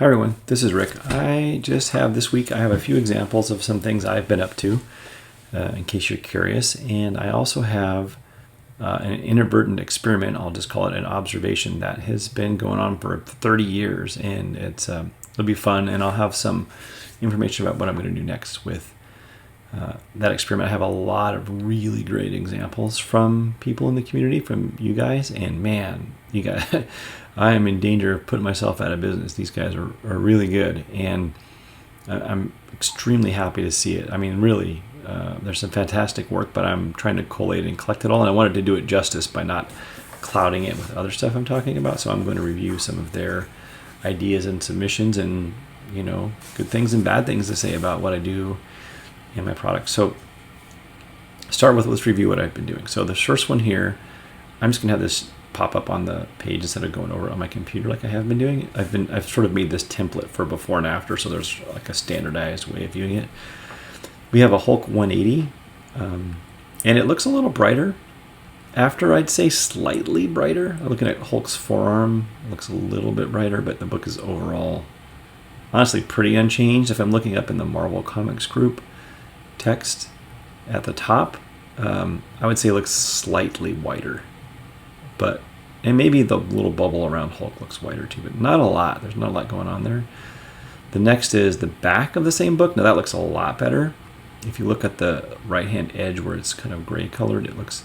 Hi everyone, this is Rick. This week I have a few examples of some things I've been up to, in case you're curious. And I also have an inadvertent experiment, I'll just call it an observation, that has been going on for 30 years. And it'll be fun, and I'll have some information about what I'm going to do next with that experiment. I have a lot of really great examples from people in the community, from you guys, and man, you guys, I am in danger of putting myself out of business. These guys are really good, and I'm extremely happy to see it. I mean, really, there's some fantastic work, but I'm trying to collate and collect it all, and I wanted to do it justice by not clouding it with other stuff I'm talking about. So I'm going to review some of their ideas and submissions, and good things and bad things to say about what I do in my product. So let's review what I've been doing. So the first one here, I'm just gonna have this pop up on the page instead of going over it on my computer like I have been doing. I've sort of made this template for before and after, so there's like a standardized way of viewing it. We have a Hulk 180, and it looks a little brighter. After, I'd say slightly brighter. I'm looking at Hulk's forearm, it looks a little bit brighter, but the book is overall honestly pretty unchanged. If I'm looking up in the Marvel Comics group text at the top, I would say it looks slightly whiter, and maybe the little bubble around Hulk looks whiter too, but not a lot. There's not a lot going on there. The next is the back of the same book. Now that looks a lot better. If you look at the right hand edge where it's kind of gray colored, it looks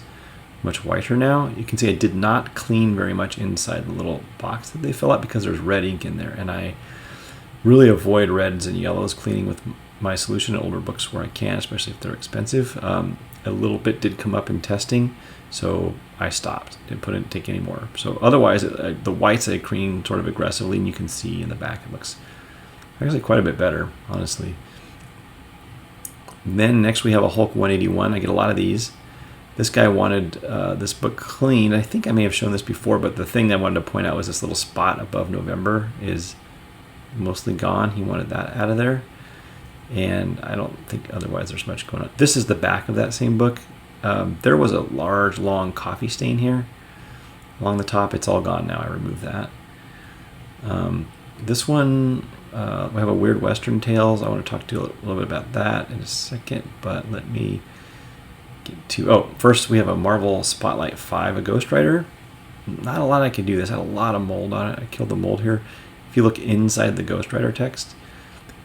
much whiter now. You can see I did not clean very much inside the little box that they fill out because there's red ink in there, and I really avoid reds and yellows cleaning with my solution in older books where I can, especially if they're expensive. A little bit did come up in testing, so I stopped. Didn't take any more. So otherwise, the whites I clean sort of aggressively, and you can see in the back it looks actually quite a bit better, honestly. And then next we have a Hulk 181. I get a lot of these. This guy wanted this book cleaned. I think I may have shown this before, but the thing I wanted to point out was this little spot above November is mostly gone. He wanted that out of there, and I don't think otherwise there's much going on. This is the back of that same book. There was a large long coffee stain here along the top. It's all gone now. I removed that. This one, we have a Weird Western Tales. I want to talk to you a little bit about that in a second, but let me get to, first we have a Marvel Spotlight 5, a Ghost Rider. Not a lot I can do this. I had a lot of mold on it. I killed the mold here. If you look inside the Ghost Rider text,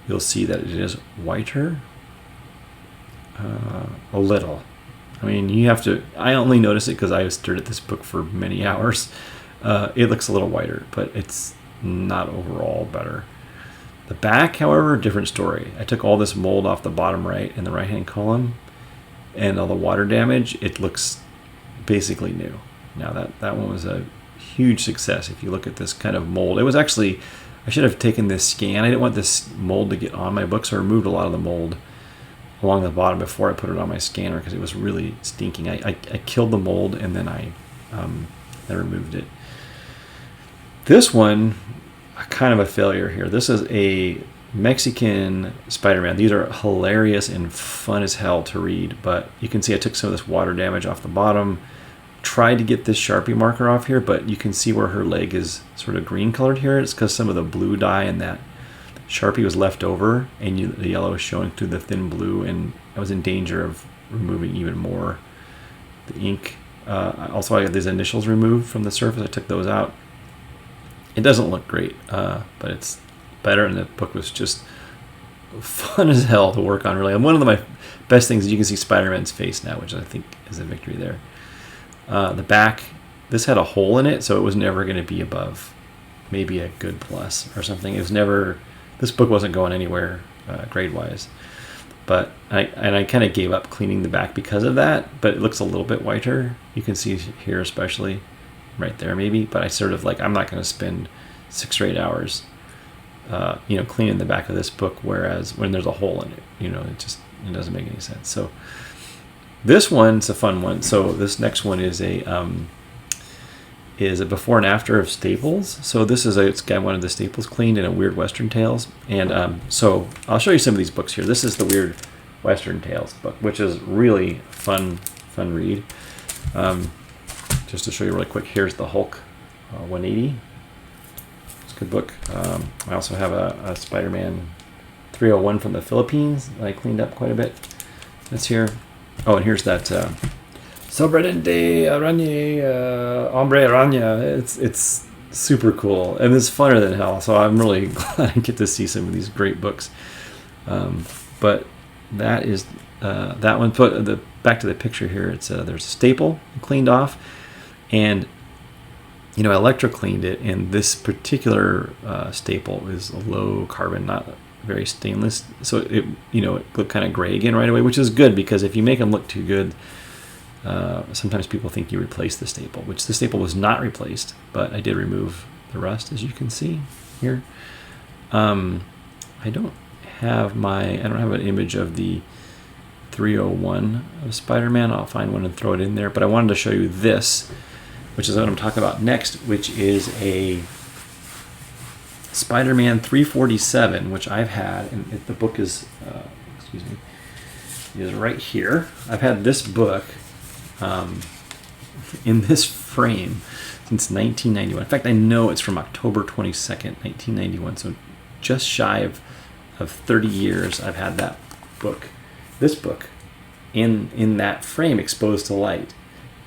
you'll see that it is whiter, a little. I mean, I only notice it because I stared at this book for many hours. It looks a little whiter, but it's not overall better. The back, however, different story. I took all this mold off the bottom right in the right-hand column, and all the water damage, it looks basically new. Now that one was a huge success. If you look at this kind of mold, it was actually, I should have taken this scan. I didn't want this mold to get on my book, so I removed a lot of the mold along the bottom before I put it on my scanner because it was really stinking. I killed the mold, and then I removed it. This one, kind of a failure here. This is a Mexican Spider-Man. These are hilarious and fun as hell to read, but you can see I took some of this water damage off the bottom. Tried to get this Sharpie marker off here, but you can see where her leg is sort of green colored here. It's because some of the blue dye in that Sharpie was left over, and the yellow is showing through the thin blue, and I was in danger of removing even more the ink. Also, I got these initials removed from the surface. I took those out. It doesn't look great, but it's better, and the book was just fun as hell to work on, really. And one of my best things is you can see Spider-Man's face now, which I think is a victory there. The back, this had a hole in it, so it was never going to be above maybe a good plus or something. It was never, this book wasn't going anywhere grade-wise. But I kind of gave up cleaning the back because of that, but it looks a little bit whiter. You can see here especially, right there maybe, but I sort of I'm not going to spend 6 or 8 hours cleaning the back of this book, whereas when there's a hole in it, it doesn't make any sense. So this one's a fun one. So this next one is a before and after of Staples. So this is this guy wanted the Staples cleaned in a Weird Western Tales, and so I'll show you some of these books here. This is the Weird Western Tales book, which is really fun read. Just to show you really quick, here's the Hulk 180. Just good book. I also have a Spider-Man 301 from the Philippines that I cleaned up quite a bit. That's here. Oh, and here's that Sobradente Araña, Hombre Araña. It's super cool, and it's funner than hell. So I'm really glad I get to see some of these great books. But that is that one. Put the back to the picture here. It's there's a staple cleaned off, and Electra cleaned it. And this particular staple is a low carbon, not very stainless. So it looked kind of gray again right away, which is good because if you make them look too good, sometimes people think you replaced the staple, which the staple was not replaced, but I did remove the rust, as you can see here. I don't have an image of the 301 of Spider-Man. I'll find one and throw it in there, but I wanted to show you this, which is what I'm talking about next, which is a Spider-Man 347, which I've had, and the book is is right here. I've had this book in this frame since 1991. In fact, I know it's from October 22nd, 1991. So just shy of 30 years I've had this book in that frame exposed to light.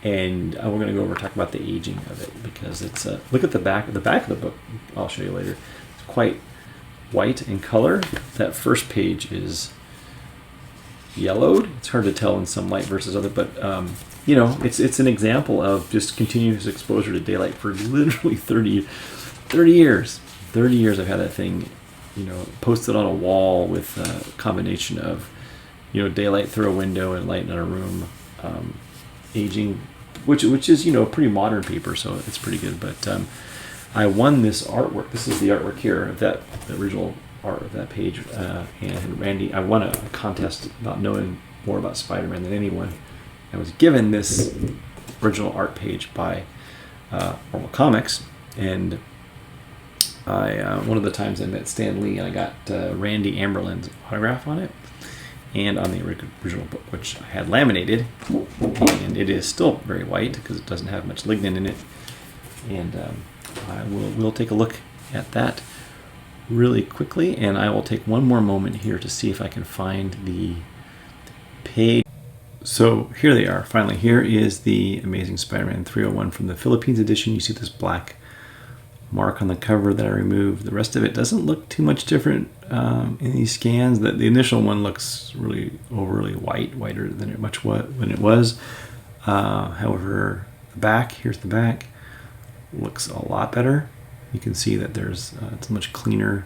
And we're going to go over and talk about the aging of it, because it's look at the back of the book. I'll show you later. It's quite white in color. That first page is yellowed. It's hard to tell in some light versus other, but it's an example of just continuous exposure to daylight for literally 30 years. 30 years I've had that thing, posted on a wall with a combination of, daylight through a window and light in a room, aging, which is, pretty modern paper, so it's pretty good. But I won this artwork. This is the artwork here of the original art of that page, and Randy, I won a contest about knowing more about Spider-Man than anyone. I was given this original art page by Marvel Comics, and one of the times I met Stan Lee, and I got Randy Amberlin's autograph on it, and on the original book, which I had laminated, and it is still very white because it doesn't have much lignin in it. And we'll take a look at that really quickly, and I will take one more moment here to see if I can find the page. So here they are. Finally, here is the Amazing Spider-Man 301 from the Philippines edition. You see this black mark on the cover that I removed. The rest of it doesn't look too much different in these scans. The initial one looks really overly whiter than it was. However, the back, here's the back, looks a lot better. You can see that it's much cleaner,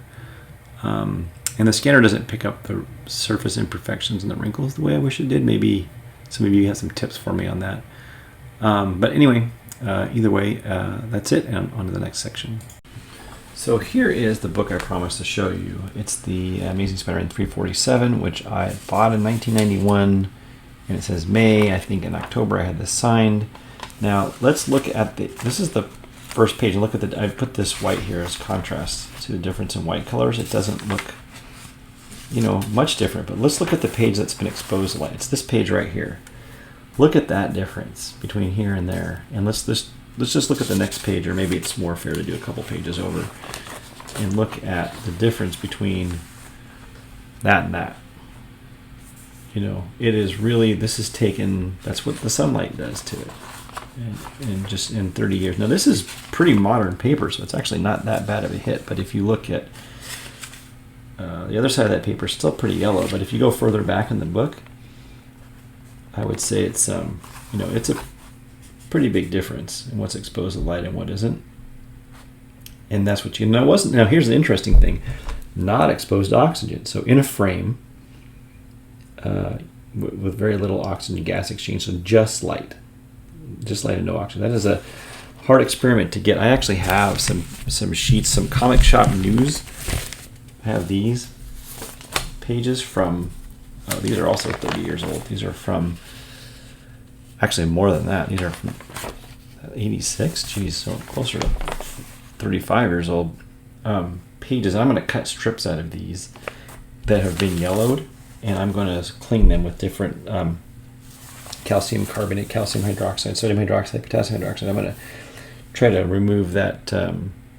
and the scanner doesn't pick up the surface imperfections and the wrinkles the way I wish it did. Maybe some of you have some tips for me on that. But anyway, either way, that's it, and on to the next section. So here is the book I promised to show you. It's the Amazing Spider-Man 347, which I bought in 1991, and it says May. I think in October I had this signed. Now let's look at this is the first page, and look at I put this white here as contrast. See the difference in white colors? It doesn't look, much different, but let's look at the page that's been exposed to light. It's this page right here. Look at that difference between here and there, and let's just look at the next page, or maybe it's more fair to do a couple pages over and look at the difference between that and that. It is really, that's what the sunlight does to it, and just in 30 years. Now this is pretty modern paper, so it's actually not that bad of a hit, but if you look at the other side of that paper, is still pretty yellow, but if you go further back in the book, I would say it's it's a pretty big difference in what's exposed to light and what isn't. And that's what wasn't. Now here's the interesting thing: not exposed to oxygen. So in a frame with very little oxygen gas exchange, so just light and no oxygen. That is a hard experiment to get. I actually have some sheets, some comic shop news. I have these pages from. These are also 30 years old. These are from, actually more than that. These are from 86. Geez, so closer to 35 years old pages. I'm going to cut strips out of these that have been yellowed, and I'm going to clean them with different calcium carbonate, calcium hydroxide, sodium hydroxide, potassium hydroxide. I'm going to try to remove that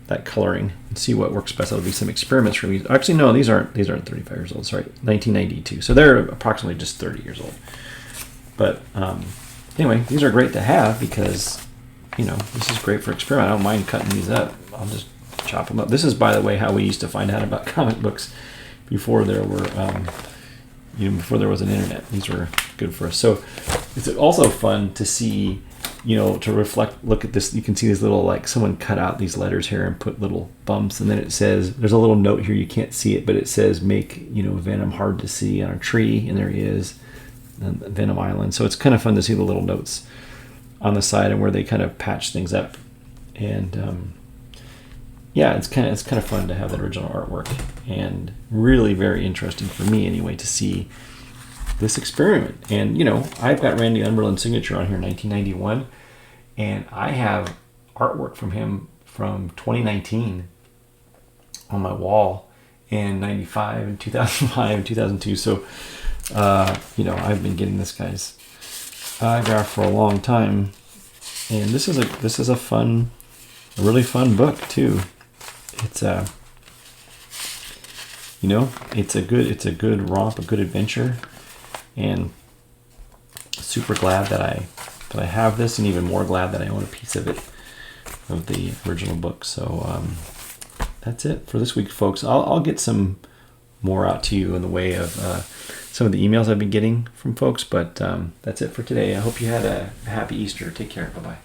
that coloring and see what works best. That'll be some experiments from these. Actually, no, these aren't 35 years old. Sorry, 1992. So they're approximately just 30 years old. But anyway, these are great to have because, this is great for experiment. I don't mind cutting these up. I'll just chop them up. This is, by the way, how we used to find out about comic books before there were, before there was an internet. These were good for us. So it's also fun to see, to look at this. You can see these little, like someone cut out these letters here and put little bumps. And then it says, there's a little note here. You can't see it, but it says, make, Venom hard to see on a tree. And there he is. Venom Island. So it's kind of fun to see the little notes on the side and where they kind of patch things up. And it's kind of fun to have that original artwork, and really very interesting for me anyway to see this experiment. And I've got Randy Underland's signature on here, 1991, and I have artwork from him from 2019 on my wall, in 95 and 2005 and 2002. So I've been getting this guy's autograph for a long time, and this is a really fun book too. It's it's a good romp, a good adventure, and super glad that I have this, and even more glad that I own a piece of it, of the original book. So that's it for this week, folks. I'll get some more out to you in the way of some of the emails I've been getting from folks, but that's it for today. I hope you had a happy Easter. Take care. Bye-bye.